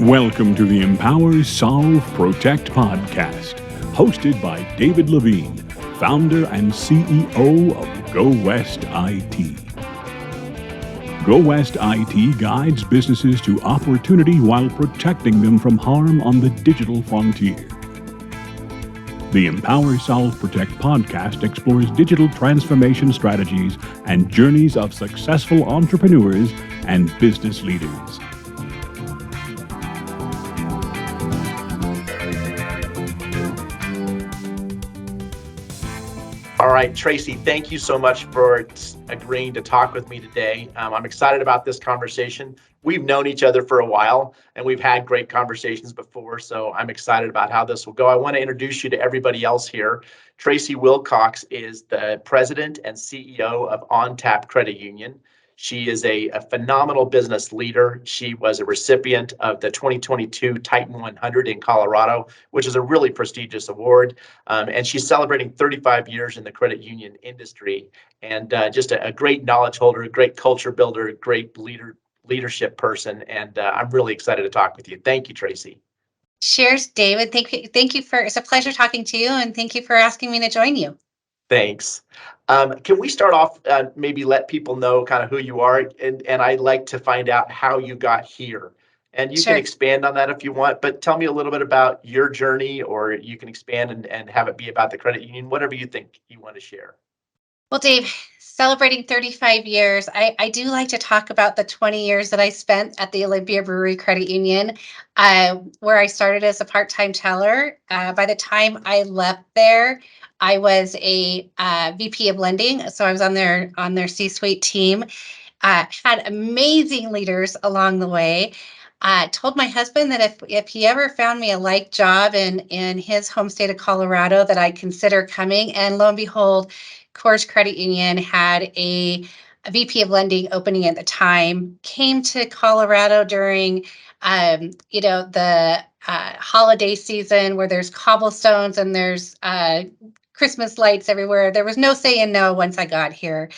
Welcome to the Empower, Solve, Protect podcast, hosted by David Levine, founder and CEO of Go West IT. Go West IT guides businesses to opportunity while protecting them from harm on the digital frontier. The Empower, Solve, Protect podcast explores digital transformation strategies and journeys of successful entrepreneurs and business leaders. All right, Tracie, thank you so much for agreeing to talk with me today. I'm excited about this conversation. We've known each other for a while and we've had great conversations before, so I'm excited about how this will go. I want to introduce you to everybody else here. Tracie Wilcox is the president and CEO of OnTap Credit Union. She is a phenomenal business leader. She was a recipient of the 2022 Titan 100 in Colorado, which is a really prestigious award. And she's celebrating 35 years in the credit union industry, and just a great knowledge holder, a great culture builder, a great leadership person. And I'm really excited to talk with you. Thank you, Tracie. Cheers, David. Thank you it's a pleasure talking to you, and thank you for asking me to join you. Thanks. Can we start off, maybe let people know kind of who you are, and I'd like to find out how you got here. And you Sure. can expand on that if you want, but tell me a little bit about your journey, or you can expand and have it be about the credit union, whatever you think you want to share. Well, Dave, celebrating 35 years, I do like to talk about the 20 years that I spent at the Olympia Brewery Credit Union, where I started as a part-time teller. By the time I left there, I was a VP of lending, so I was on their C-suite team. Had amazing leaders along the way. Told my husband that if he ever found me a like job in his home state of Colorado, that I'd consider coming. And lo and behold, Coors Credit Union had a VP of lending opening at the time. Came to Colorado during the holiday season, where there's cobblestones and there's Christmas lights everywhere. There was no saying no once I got here.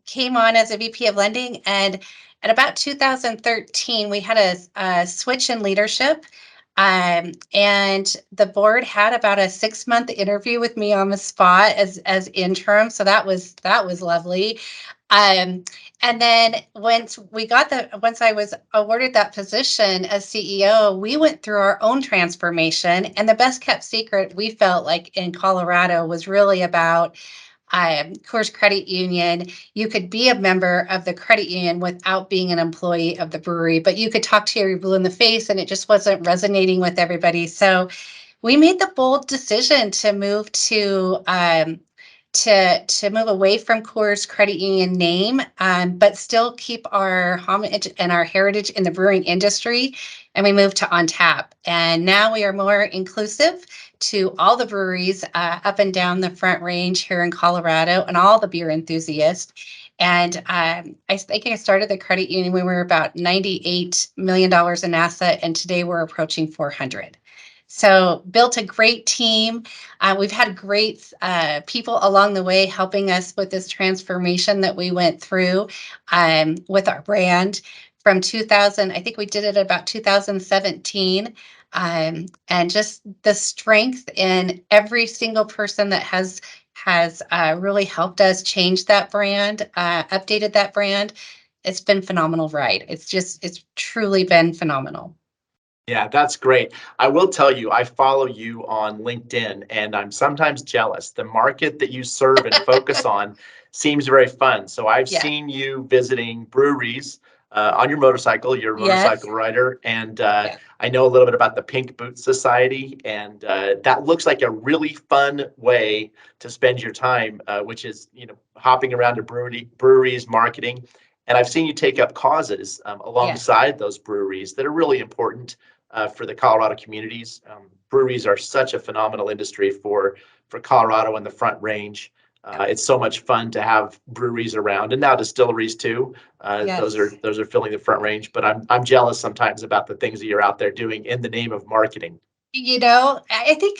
Came on as a VP of lending, and at about 2013, we had a switch in leadership, and the board had about a 6-month interview with me on the spot as interim. So that was lovely. And then once I was awarded that position as CEO, we went through our own transformation. And the best kept secret, we felt like, in Colorado was really about Coors Credit Union. You could be a member of the credit union without being an employee of the brewery, but you could talk to your blue in the face, and it just wasn't resonating with everybody. So we made the bold decision to move to move away from Coors Credit Union name, but still keep our homage and our heritage in the brewing industry. And we moved to OnTap. And now we are more inclusive to all the breweries up and down the Front Range here in Colorado, and all the beer enthusiasts. And I think I started the credit union when we were about $98 million in asset, and today we're approaching 400. So built a great team. We've had great people along the way helping us with this transformation that we went through with our brand from 2000. I think we did it about 2017. And just the strength in every single person that has really helped us change that brand, updated that brand. It's been a phenomenal ride. It's truly been phenomenal. Yeah, that's great. I will tell you, I follow you on LinkedIn, and I'm sometimes jealous. The market that you serve and focus on seems very fun. So I've seen you visiting breweries on your motorcycle. You're a motorcycle rider, and I know a little bit about the Pink Boot Society, and that looks like a really fun way to spend your time, which is, hopping around to breweries, marketing. And I've seen you take up causes alongside those breweries that are really important for the Colorado communities. Breweries are such a phenomenal industry for Colorado and the Front Range. It's so much fun to have breweries around, and now distilleries too. Those are filling the Front Range. But I'm jealous sometimes about the things that you're out there doing in the name of marketing. I think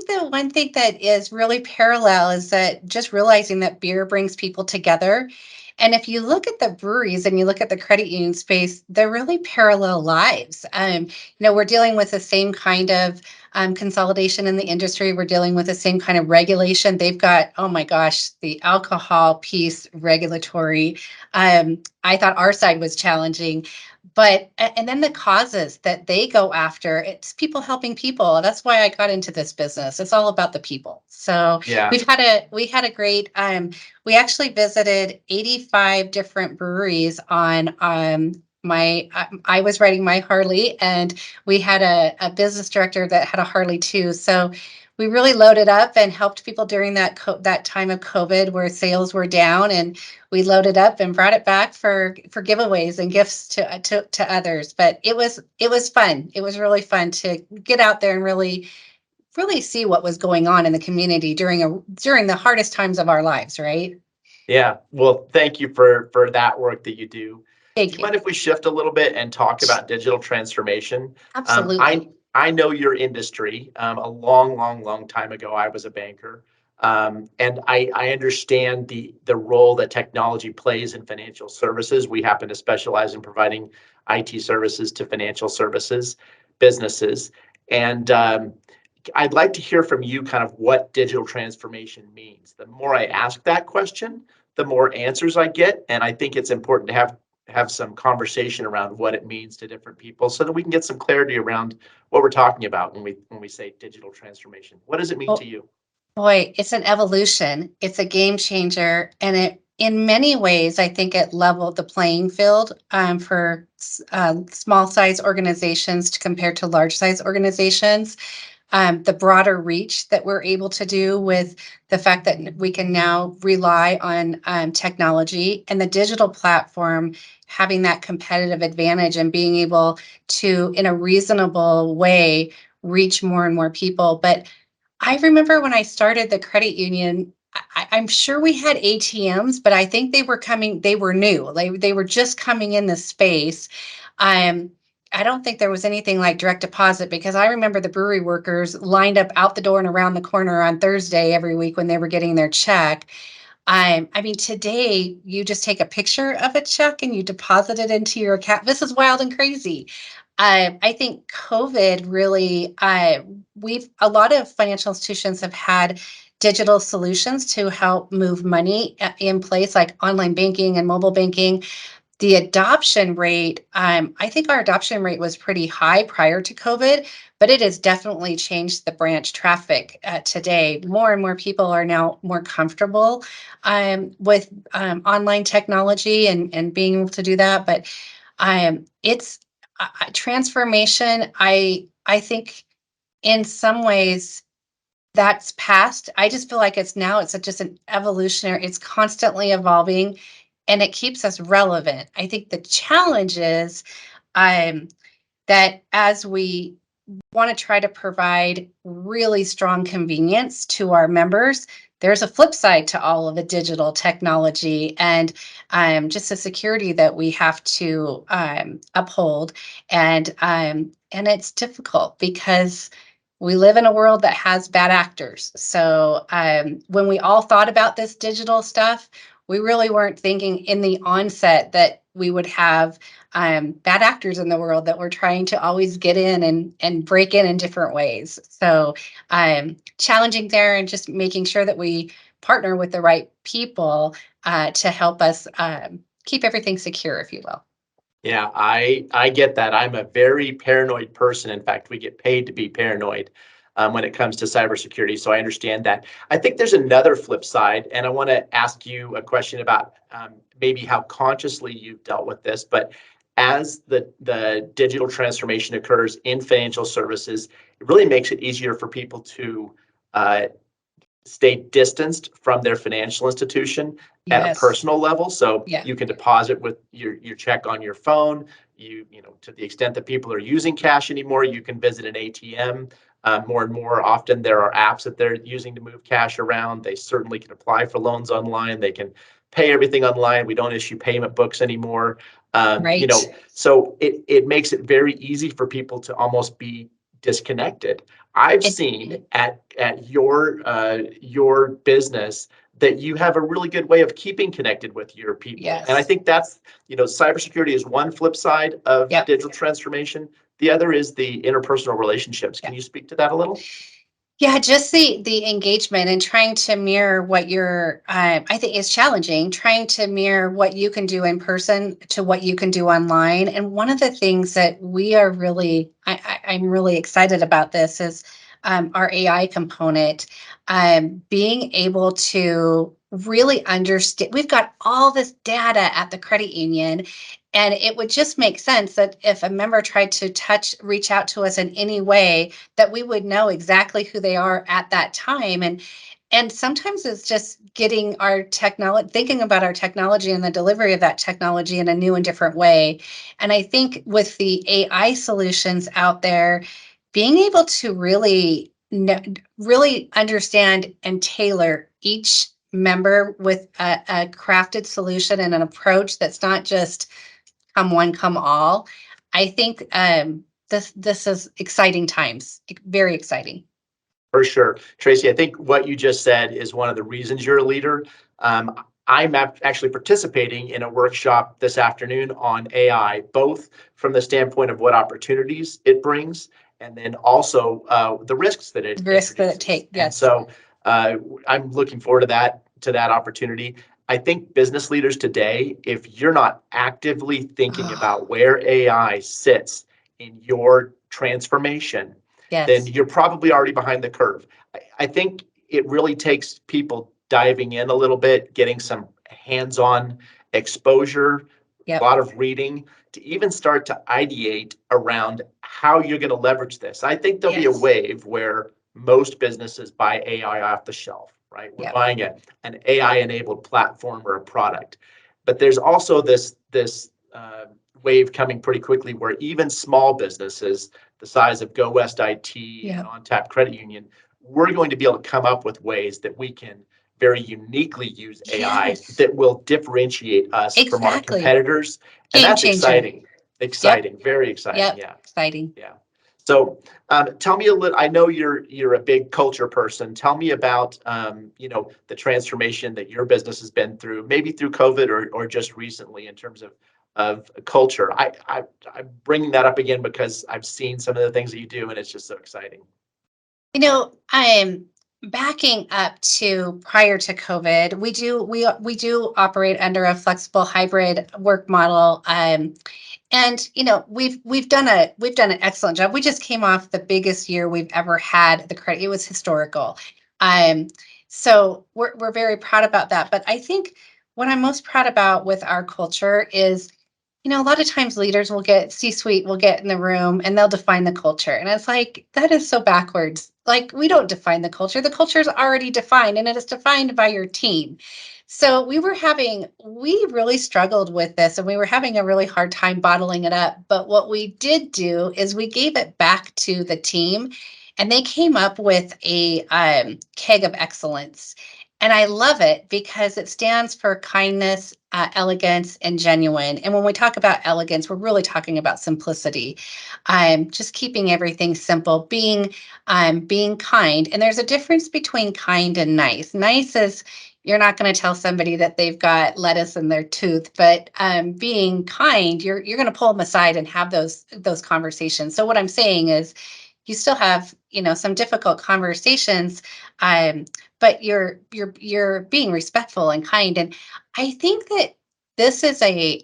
the one thing that is really parallel is that just realizing that beer brings people together. And if you look at the breweries and you look at the credit union space, they're really parallel lives. We're dealing with the same kind of consolidation in the industry. We're dealing with the same kind of regulation. They've got, oh my gosh, the alcohol piece regulatory. I thought our side was challenging. And then the causes that they go after, it's people helping people. That's why I got into this business. It's all about the people. So Yeah. we had a great, we actually visited 85 different breweries on I was riding my Harley, and we had a business director that had a Harley too. So we really loaded up and helped people during that time of COVID where sales were down, and we loaded up and brought it back for giveaways and gifts to others. But it was fun. It was really fun to get out there and really see what was going on in the community during the hardest times of our lives, right? Yeah. Well, thank you for that work that you do. Do Thank you you. mind if we shift a little bit and talk about digital transformation? Absolutely. I know your industry. A long time ago, I was a banker. And I understand the role that technology plays in financial services. We happen to specialize in providing IT services to financial services businesses. And I'd like to hear from you kind of what digital transformation means. The more I ask that question, the more answers I get. And I think it's important to have some conversation around what it means to different people so that we can get some clarity around what we're talking about when we say digital transformation. What does it mean to you? Boy, it's an evolution. It's a game changer, and in many ways, I think it leveled the playing field for small size organizations to compare to large size organizations. The broader reach that we're able to do with the fact that we can now rely on technology and the digital platform having that competitive advantage and being able to, in a reasonable way, reach more and more people. But I remember when I started the credit union, I'm sure we had ATMs, but I think they were new. They were just coming in the space. Um, I don't think there was anything like direct deposit, because I remember the brewery workers lined up out the door and around the corner on Thursday every week when they were getting their check. I mean, today you just take a picture of a check and you deposit it into your account. This is wild and crazy. I think COVID really, a lot of financial institutions have had digital solutions to help move money in place, like online banking and mobile banking. The adoption rate, I think our adoption rate was pretty high prior to COVID, but it has definitely changed the branch traffic today. More and more people are now more comfortable with online technology and being able to do that. But it's transformation. I think in some ways that's past. I just feel like it's just an evolutionary, it's constantly evolving, and it keeps us relevant. I think the challenge is um, that as we want to try to provide really strong convenience to our members, there's a flip side to all of the digital technology and just the security that we have to uphold. And it's difficult because we live in a world that has bad actors. So when we all thought about this digital stuff, we really weren't thinking in the onset that we would have bad actors in the world that were trying to always get in and break in different ways. So challenging there, and just making sure that we partner with the right people to help us keep everything secure, if you will. Yeah, I get that. I'm a very paranoid person. In fact, we get paid to be paranoid when it comes to cybersecurity. So I understand that. I think there's another flip side, and I want to ask you a question about maybe how consciously you've dealt with this. But as the digital transformation occurs in financial services, it really makes it easier for people to uh, stay distanced from their financial institution at a Yes. personal level. So Yeah. you can deposit with your check on your phone. To the extent that people are using cash anymore, you can visit an ATM. More and more often, there are apps that they're using to move cash around. They certainly can apply for loans online. They can pay everything online. We don't issue payment books anymore. Right. So it makes it very easy for people to almost be disconnected. I've It, seen at your business that you have a really good way of keeping connected with your people. And I yes. think that's, cybersecurity is one flip side of Yep. digital transformation. The other is the interpersonal relationships. Can Yep. you speak to that a little? Yeah, just the engagement and trying to mirror what you're, I think is challenging, trying to mirror what you can do in person to what you can do online. And one of the things that we are really, I'm really excited about this is our AI component, being able to really understand. We've got all this data at the credit union, and it would just make sense that if a member tried to reach out to us in any way, that we would know exactly who they are at that time. And sometimes it's just getting our technology, thinking about our technology and the delivery of that technology in a new and different way. And I think with the AI solutions out there, being able to really understand and tailor each member with a crafted solution and an approach that's not just come one, come all. I think this is exciting times, very exciting. For sure. Tracie, I think what you just said is one of the reasons you're a leader. I'm actually participating in a workshop this afternoon on AI, both from the standpoint of what opportunities it brings, and then also the risks that it The risk that it introduces. takes, And yes. so I'm looking forward to that opportunity. I think business leaders today, if you're not actively thinking about where AI sits in your transformation, then Yes, you're probably already behind the curve. I think it really takes people diving in a little bit, getting some hands-on exposure, a yep, lot of reading to even start to ideate around how you're going to leverage this. I think there'll be a yes, wave where most businesses buy AI off the shelf, right? We're yep, buying an AI-enabled platform or a product. But there's also this wave coming pretty quickly where even small businesses, the size of Go West IT and yep. OnTap Credit Union, we're going to be able to come up with ways that we can very uniquely use AI Yes, that will differentiate us from our exactly. competitors. And Game that's changer. exciting, Yep, very exciting. yep, Yeah, exciting. yeah. So tell me a little, I know you're a big culture person. Tell me about, the transformation that your business has been through, maybe through COVID or just recently in terms of culture. I'm bringing that up again because I've seen some of the things that you do and it's just so exciting. I'm backing up to prior to COVID. We do operate under a flexible hybrid work model. And we've done an excellent job. We just came off the biggest year we've ever had. The credit, it was historical. Um, so we're very proud about that. But I think what I'm most proud about with our culture is, a lot of times leaders will get C-suite will get in the room and they'll define the culture. And it's like, that is so backwards. Like, we don't define the culture. The culture is already defined and it is defined by your team. So we really struggled with this and we were having a really hard time bottling it up. But what we did do is we gave it back to the team and they came up with a keg of excellence. And I love it because it stands for kindness, elegance, and genuine. And when we talk about elegance, we're really talking about simplicity. Just keeping everything simple, being kind. And there's a difference between kind and nice. Nice is you're not going to tell somebody that they've got lettuce in their tooth, but being kind, you're going to pull them aside and have those conversations. So what I'm saying is, you still have some difficult conversations, but you're being respectful and kind. And I think that this is a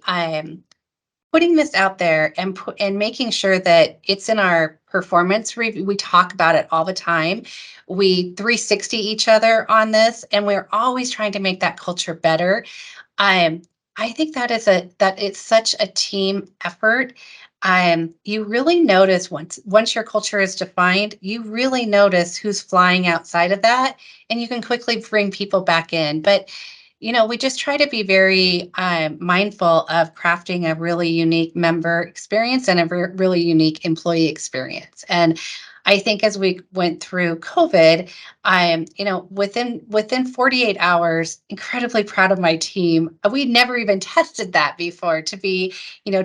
putting this out there and making sure that it's in our performance review. We talk about it all the time. We 360 each other on this, and we're always trying to make that culture better. Um, I think that it's such a team effort. You really notice once your culture is defined, you really notice who's flying outside of that, and you can quickly bring people back in. But we just try to be very mindful of crafting a really unique member experience and a really unique employee experience. And I think as we went through COVID, within 48 hours, incredibly proud of my team. We never even tested that before to be,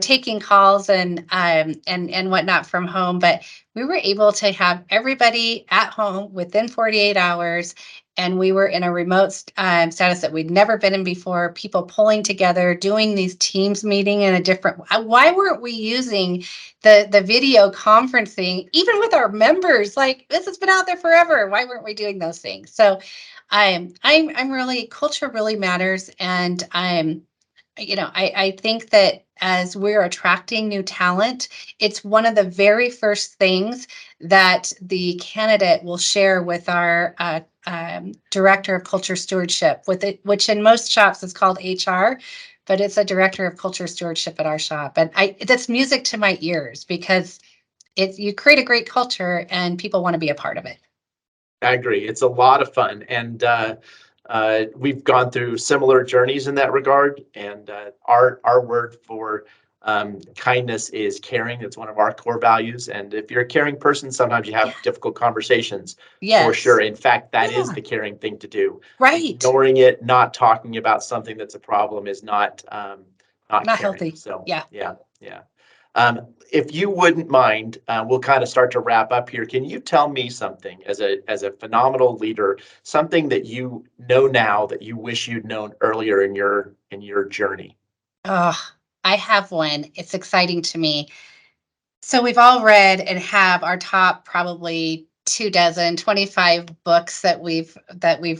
taking calls and whatnot from home, but we were able to have everybody at home within 48 hours. And we were in a remote status that we'd never been in before, people pulling together, doing these Teams meeting in a different, why weren't we using the video conferencing, even with our members? Like, this has been out there forever. Why weren't we doing those things? So I'm really, culture really matters. And I think that as we're attracting new talent, it's one of the very first things that the candidate will share with our director of culture stewardship, with it, which in most shops is called HR, but it's a director of culture stewardship at our shop. And that's music to my ears, because you create a great culture and people want to be a part of it. I agree. It's a lot of fun. And we've gone through similar journeys in that regard. And our word for kindness is caring. It's one of our core values. And if you're a caring person, sometimes you have difficult conversations, for sure. Yes. In fact, that is the caring thing to do. Right. Ignoring it, not talking about something that's a problem is not Not caring. healthy. So Yeah. yeah. If you wouldn't mind, we'll kind of start to wrap up here. Can you tell me something, as a phenomenal leader, something that you know now that you wish you'd known earlier in your journey? Oh, I have one. It's exciting to me. So we've all read and have our top probably 25 books that we've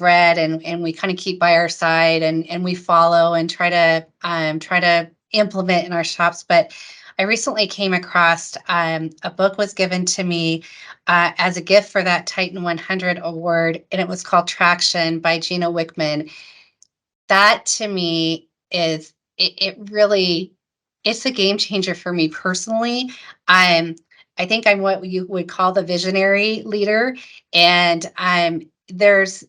read, and we kind of keep by our side, and we follow and try to implement in our shops. But I recently came across a book was given to me as a gift for that Titan 100 award, and it was called Traction by Gina Wickman. That to me is it really, it's a game changer for me personally. I'm I think I'm what you would call the visionary leader. And there's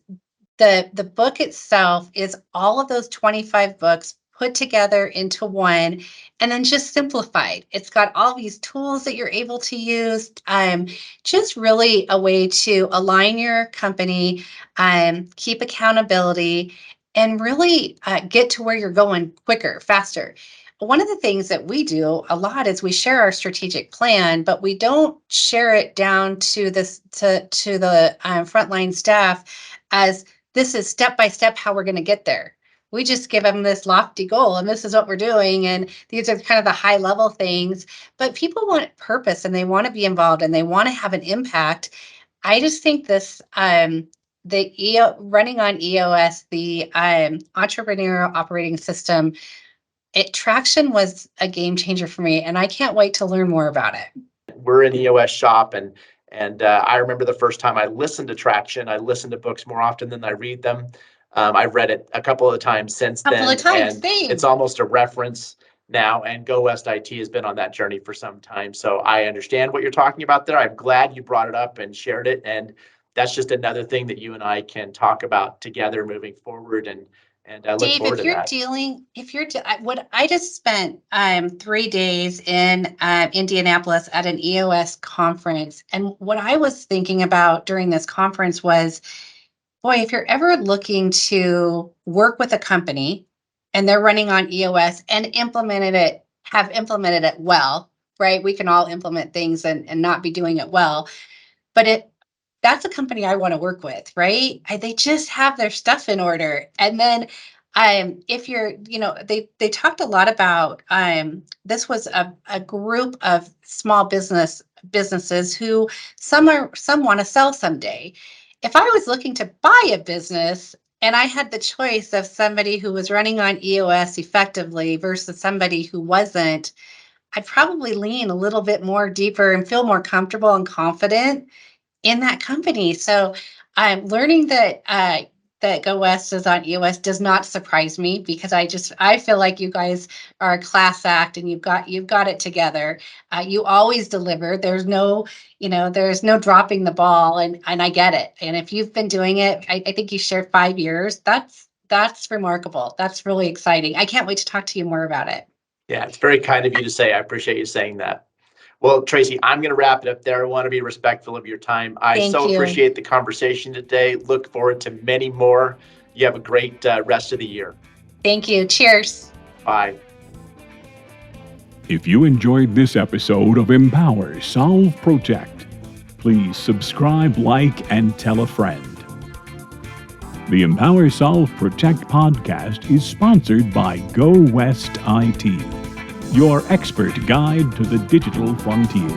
the book itself is all of those 25 books put together into one, and then just simplified. It's got all these tools that you're able to use. Just really a way to align your company, keep accountability, and really get to where you're going quicker, faster. One of the things that we do a lot is we share our strategic plan, but we don't share it down to the frontline staff as this is step by step how we're going to get there. We just give them this lofty goal, and this is what we're doing, and these are kind of the high level things. But people want purpose, and they want to be involved, and they want to have an impact. I just think this running on EOS, the entrepreneurial operating system, traction was a game changer for me, and I can't wait to learn more about it. We're an EOS shop, and I remember the first time I listened to Traction. I listen to books more often than I read them. I've read it a couple of times since then, and Same. it's almost a reference now. And Go West IT has been on that journey for some time, so I understand what you're talking about there. I'm glad you brought it up and shared it, and that's just another thing that you and I can talk about together moving forward. And I look Dave, forward to that. what I just spent 3 days in Indianapolis at an EOS conference, and what I was thinking about during this conference was, boy, if you're ever looking to work with a company and they're running on EOS and have implemented it well, right? We can all implement things and not be doing it well, but that's a company I want to work with, right? They just have their stuff in order. And then if you're, they talked a lot about this was a group of small businesses who some want to sell someday. If I was looking to buy a business and I had the choice of somebody who was running on EOS effectively versus somebody who wasn't, I'd probably lean a little bit more deeper and feel more comfortable and confident in that company. So I'm learning that Go West is on EOS does not surprise me, because I feel like you guys are a class act, and you've got it together. You always deliver. There's no dropping the ball, and I get it. And if you've been doing it, I think you shared 5 years. That's remarkable. That's really exciting. I can't wait to talk to you more about it. Yeah, it's very kind of you to say. I appreciate you saying that. Well, Tracie, I'm going to wrap it up there. I want to be respectful of your time. I Thank so you. appreciate the conversation today. Look forward to many more. You have a great rest of the year. Thank you. Cheers. Bye. If you enjoyed this episode of Empower, Solve, Protect, please subscribe, like, and tell a friend. The Empower, Solve, Protect podcast is sponsored by Go West IT, your expert guide to the digital frontier.